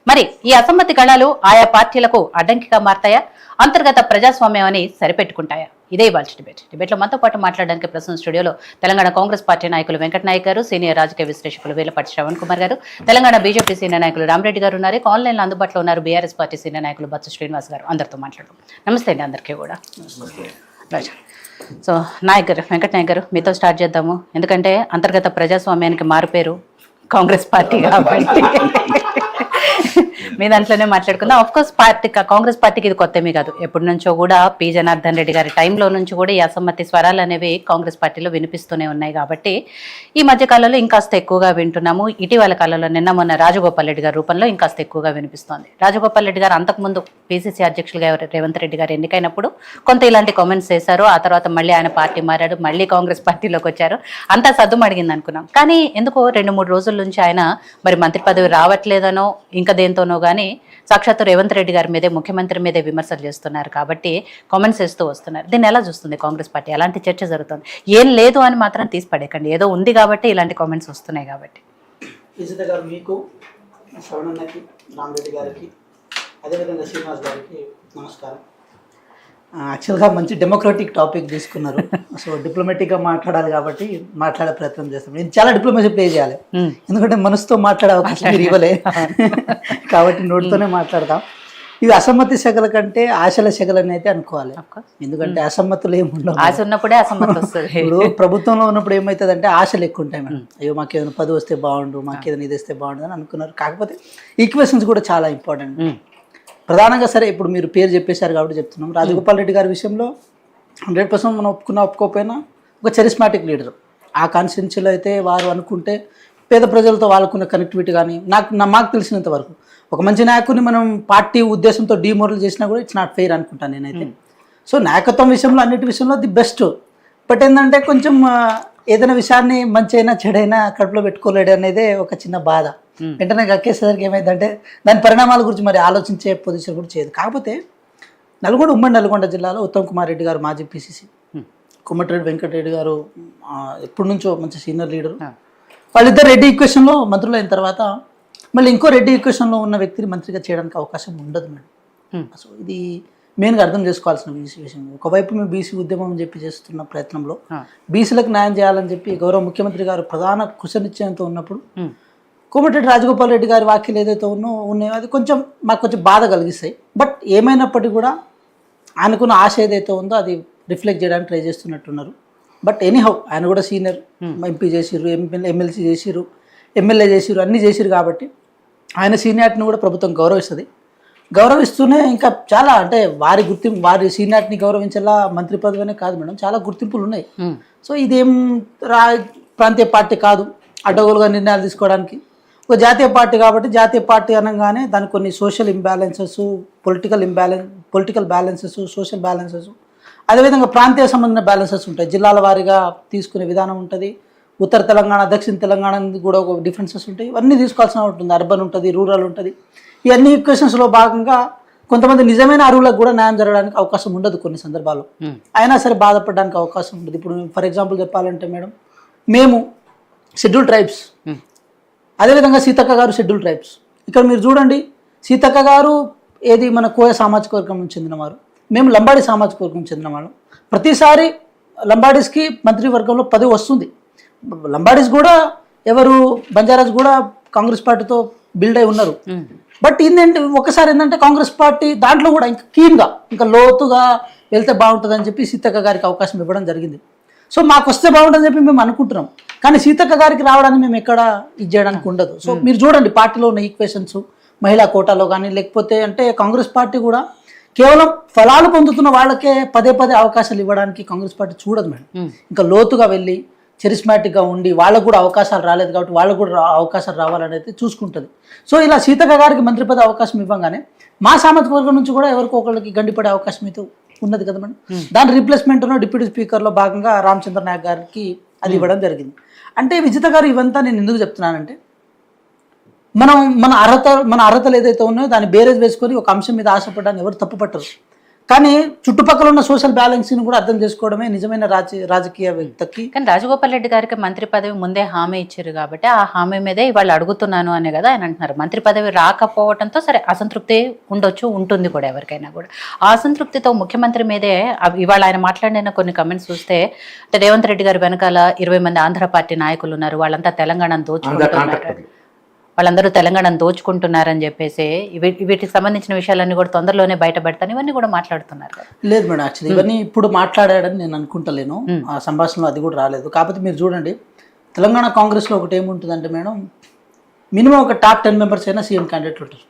మరి ఈ అసమ్మతి కళాలు ఆయా పార్టీలకు అడ్డంకిగా మారతాయా, అంతర్గత ప్రజాస్వామ్యం అని సరిపెట్టుకుంటాయా? ఇదే ఇవాళ డిబేట్ లో మనతో పాటు మాట్లాడడానికి ప్రస్తుతం స్టూడియోలో తెలంగాణ కాంగ్రెస్ పార్టీ నాయకులు వెంకట నాయక్ గారు, సీనియర్ రాజకీయ విశ్లేషకులు వేలపాటి శ్రవణ్ కుమార్ గారు, తెలంగాణ బీజేపీ సీనియర్ నాయకులు రామరెడ్డి గారు ఉన్నారు. ఆన్లైన్ లో అందుబాటులో ఉన్నారు బీఆర్ఎస్ పార్టీ సీనియర్ నాయకులు బత్స శ్రీనివాస్ గారు. అందరితో మాట్లాడడం. నమస్తే అండి అందరికీ కూడా. సో నాయక్ గారు, వెంకట నాయక్ గారు, మీతో స్టార్ట్ చేద్దాము. ఎందుకంటే అంతర్గత ప్రజాస్వామ్యానికి మారుపేరు కాంగ్రెస్ పార్టీ కాబట్టి మీ దాంట్లోనే మాట్లాడుకుందాం. ఆఫ్ కోర్స్ కాంగ్రెస్ పార్టీకి ఇది కొత్తమీ కాదు. ఎప్పటి నుంచో కూడా పి జనార్దన్ రెడ్డి గారి టైంలో నుంచి కూడా ఈ అసమ్మతి స్వరాలు అనేవి కాంగ్రెస్ పార్టీలో వినిపిస్తూనే ఉన్నాయి కాబట్టి ఈ మధ్య కాలంలో ఇంకాస్త ఎక్కువగా వింటున్నాము. ఇటీవల కాలంలో నిన్న మొన్న రాజగోపాల్ రెడ్డి గారి రూపంలో ఇంకాస్త ఎక్కువగా వినిపిస్తోంది. రాజగోపాల్ రెడ్డి గారు అంతకుముందు పిసిసి అధ్యక్షులుగా రేవంత్ రెడ్డి గారు ఎన్నికైనప్పుడు కొంత ఇలాంటి కామెంట్స్ చేశారు. ఆ తర్వాత మళ్ళీ ఆయన పార్టీ మారాడు, మళ్ళీ కాంగ్రెస్ పార్టీలోకి వచ్చారు. అంతా సద్దు అడిగింది అనుకున్నాం. కానీ ఎందుకో 2-3 రోజుల నుంచి ఆయన మరి మంత్రి పదవి రావట్లేదనో ఇంకా దేంతోనో కానీ సాక్షాత్తు రేవంత్ రెడ్డి గారి మీదే, ముఖ్యమంత్రి మీదే విమర్శలు చేస్తున్నారు కాబట్టి కామెంట్స్ చేస్తూ వస్తున్నారు. దీన్ని ఎలా చూస్తుంది కాంగ్రెస్ పార్టీ? అలాంటి చర్చ జరుగుతుంది. ఏం లేదు అని మాత్రం తీసి పడేకండి, ఏదో ఉంది కాబట్టి ఇలాంటి కామెంట్స్ వస్తున్నాయి కాబట్టి. విజిత గారు, మీకు, శ్రవణన్నకి, రామరెడ్డి గారికి, అదేవిధంగా శ్రీనివాస్ గారికి నమస్కారం. యాక్చువల్గా మంచి డెమోక్రటిక్ టాపిక్ తీసుకున్నారు. సో డిప్లొమాటిక్గా మాట్లాడాలి కాబట్టి మాట్లాడే ప్రయత్నం చేస్తాం. నేను చాలా డిప్లొమసీ ప్లే చేయాలి, ఎందుకంటే మనసుతో మాట్లాడే అవకాశం మీరు ఇవ్వలే కాబట్టి నోటితోనే మాట్లాడతాం. ఇవి అసమ్మతి శకల కంటే ఆశల శకలని అయితే అనుకోవాలి. ఎందుకంటే అసమ్మతులు ఏమి ఉండవు. ఆశ ఉన్నప్పుడే అసమ్మతి వస్తుంది. ఇప్పుడు ప్రభుత్వంలో ఉన్నప్పుడు ఏమవుతుంది అంటే ఆశలు ఎక్కువ ఉంటాయి మేడం. అయ్యో మాకు ఏదైనా పదవి వస్తే బాగుండు, మాకు ఏదైనా ఇది వస్తే బాగుండు అని అనుకున్నారు. కాకపోతే ఈక్వేషన్స్ కూడా చాలా ఇంపార్టెంట్. ప్రధానంగా సరే ఇప్పుడు మీరు పేరు చెప్పేశారు కాబట్టి చెప్తున్నాం. రాజగోపాల్ రెడ్డి గారి విషయంలో 100% మనం ఒప్పుకోకపోయినా ఒక చరిస్మాటిక్ లీడర్. ఆ కాన్స్టిట్యున్సీలో అయితే వారు అనుకుంటే పేద ప్రజలతో వాళ్ళకున్న కనెక్టివిటీ కానీ మాకు తెలిసినంత వరకు ఒక మంచి నాయకుడిని మనం పార్టీ ఉద్దేశంతో డిమోరల్ చేసినా కూడా ఇట్స్ నాట్ ఫెయిర్ అనుకుంటాను నేనైతే. సో నాయకత్వం విషయంలో అన్నిటి విషయంలో ది బెస్ట్. బట్ ఏంటంటే కొంచెం ఏదైనా విషయాన్ని మంచి అయినా చెడైనా కడుపులో పెట్టుకోలేడు అనేదే ఒక చిన్న బాధ. వెంటనే కక్కేసేసరికి ఏమైందంటే దాని పరిణామాల గురించి మరి ఆలోచించే పొజిషన్ కూడా చేయదు. కాకపోతే ఉమ్మడి నల్గొండ జిల్లాలో ఉత్తమ్ కుమార్ రెడ్డి గారు మాజీ పిసిసి, కోమటిరెడ్డి వెంకటరెడ్డి గారు ఎప్పటి నుంచో మంచి సీనియర్ లీడరు, వాళ్ళిద్దరు రెడ్డి ఈక్వేషన్లో మంత్రులు అయిన తర్వాత మళ్ళీ ఇంకో రెడ్డి ఈక్వేషన్లో ఉన్న వ్యక్తిని మంత్రిగా చేయడానికి అవకాశం ఉండదు మేడం. సో ఇది మెయిన్గా అర్థం చేసుకోవాల్సిన విషయం. ఒకవైపు మేము బీసీ ఉద్యమం అని చెప్పి చేస్తున్న ప్రయత్నంలో బీసీలకు న్యాయం చేయాలని చెప్పి గౌరవ ముఖ్యమంత్రి గారు ప్రధాన కృషనిశ్చయంతో ఉన్నప్పుడు కోమటిరెడ్డి రాజగోపాల్ రెడ్డి గారి వ్యాఖ్యలు ఏదైతే ఉన్నాయో అది మాకు కొంచెం బాధ కలిగిస్తాయి. బట్ ఏమైనప్పటికీ కూడా ఆయనకున్న ఆశ ఏదైతే ఉందో అది రిఫ్లెక్ట్ చేయడానికి ట్రై చేస్తున్నట్టున్నారు. బట్ ఎనీహౌ ఆయన కూడా సీనియర్, ఎంపీ చేసిర్రు, ఎమ్మెల్సీ చేసిర్రు, ఎమ్మెల్యే చేసిర్రు, అన్నీ చేసిర్రు కాబట్టి ఆయన సీనియారిటీని కూడా ప్రభుత్వం గౌరవిస్తూనే ఇంకా చాలా అంటే వారి సీనియారిటీని గౌరవించేలా మంత్రి పదవినే కాదు మేడం, చాలా గుర్తింపులు ఉన్నాయి. సో ఇదేం ప్రాంతీయ పార్టీ కాదు అడ్డగోలుగా నిర్ణయాలు తీసుకోవడానికి. ఒక జాతీయ పార్టీ కాబట్టి జాతీయ పార్టీ అనగానే దానికి కొన్ని social imbalances, political balances, social balances, అదేవిధంగా ప్రాంతీయ సంబంధించిన బ్యాలెన్సెస్ ఉంటాయి. జిల్లాల వారీగా తీసుకునే విధానం ఉంటుంది. ఉత్తర తెలంగాణ, దక్షిణ తెలంగాణ కూడా ఒక డిఫరెన్సెస్ ఉంటాయి. ఇవన్నీ తీసుకోవాల్సిన ఉంటుంది. అర్బన్ ఉంటుంది, రూరల్ ఉంటుంది. ఇవన్నీ ఈక్వేషన్స్లో భాగంగా కొంతమంది నిజమైన అరువులకు కూడా న్యాయం జరగడానికి అవకాశం ఉండదు కొన్ని సందర్భాల్లో. అయినా సరే బాధపడడానికి అవకాశం ఉంటుంది. ఇప్పుడు ఫర్ ఎగ్జాంపుల్ చెప్పాలంటే మేడం, మేము షెడ్యూల్ ట్రైబ్స్, అదేవిధంగా సీతక్క గారు షెడ్యూల్ ట్రైబ్స్. ఇక్కడ మీరు చూడండి, సీతక్క గారు ఏది మన కోయ సామాజిక వర్గం నుంచి చెందినవారు, మేము లంబాడీ సామాజిక వర్గం చెందిన వాళ్ళం. ప్రతిసారి లంబాడీస్కి మంత్రివర్గంలో పదవి వస్తుంది. లంబాడీస్ కూడా బంజారాస్ కూడా కాంగ్రెస్ పార్టీతో బిల్డ్ అయి ఉన్నారు. బట్ ఒకసారి ఏంటంటే కాంగ్రెస్ పార్టీ దాంట్లో కూడా ఇంకా కీన్గా ఇంకా లోతుగా వెళ్తే బాగుంటుందని చెప్పి సీతక్క గారికి అవకాశం ఇవ్వడం జరిగింది. సో మాకు వస్తే బాగుంటుందని చెప్పి మేము అనుకుంటున్నాం. కానీ సీతక్క గారికి రావడానికి మేము ఎక్కడ ఇది చేయడానికి ఉండదు. సో మీరు చూడండి పార్టీలో ఉన్న ఈక్వేషన్స్, మహిళా కోటాలో కానీ లేకపోతే అంటే కాంగ్రెస్ పార్టీ కూడా కేవలం ఫలాలు పొందుతున్న వాళ్ళకే పదే అవకాశాలు ఇవ్వడానికి కాంగ్రెస్ పార్టీ చూడదు మేడం. ఇంకా లోతుగా వెళ్ళి చరిస్మాటిక్గా ఉండి వాళ్ళకు కూడా అవకాశాలు రాలేదు కాబట్టి వాళ్ళకు కూడా అవకాశాలు రావాలనేది చూసుకుంటుంది. సో ఇలా సీతక్క గారికి మంత్రి పదవి అవకాశం ఇవ్వగానే మా సామాజిక వర్గం నుంచి కూడా ఎవరికో ఒకరికి గండిపడే అవకాశం అయితే ఉన్నది కదా మేడం. దాని రీప్లేస్మెంట్ను డిప్యూటీ స్పీకర్లో భాగంగా రామచంద్ర నాయక్ గారికి అది ఇవ్వడం జరిగింది. అంటే విజిత గారు ఇవంతా నేను ఎందుకు చెప్తున్నానంటే మన అర్హతలు ఏదైతే ఉన్నాయో దాన్ని బేరేజ్ వేసుకొని ఒక అంశం మీద ఆశపడడానికి ఎవరు తప్పుపట్టరు. కానీ చుట్టుపక్కల ఉన్న సోషల్ బ్యాలెన్స్ని కూడా అర్థం చేసుకోవడమే నిజమైన రాజకీయ వ్యక్తికి. కానీ రాజగోపాల్ రెడ్డి గారికి మంత్రి పదవి ముందే హామీ ఇచ్చారు కాబట్టి ఆ హామీ మీదే ఇవాళ అడుగుతున్నాను అనే కదా ఆయన అంటున్నారు. మంత్రి పదవి రాకపోవడంతో సరే అసంతృప్తి ఉండొచ్చు, ఉంటుంది కూడా ఎవరికైనా కూడా. ఆ అసంతృప్తితో ముఖ్యమంత్రి మీదే ఇవాళ ఆయన మాట్లాడిన కొన్ని కమెంట్స్ చూస్తే అంటే రేవంత్ రెడ్డి గారి వెనకాల 20 మంది ఆంధ్ర పార్టీ నాయకులు ఉన్నారు, వాళ్ళంతా తెలంగాణను దోచుకుంటున్నారు, వాళ్ళందరూ తెలంగాణను దోచుకుంటున్నారని చెప్పేసి వీటికి సంబంధించిన విషయాలన్నీ కూడా తొందరలోనే బయటపెడతాను ఇవన్నీ కూడా మాట్లాడుతున్నారు. లేదు మేడం, యాక్చువల్లీ ఇవన్నీ ఇప్పుడు మాట్లాడాడని నేను అనుకుంటలేను, ఆ సంభాషణలో అది కూడా రాలేదు. కాకపోతే మీరు చూడండి, తెలంగాణ కాంగ్రెస్లో ఒకటి ఏముంటుందంటే మేడం, మినిమం ఒక టాప్ 10 మెంబర్స్ అయినా సీఎం క్యాండిడేట్లు ఉంటారు.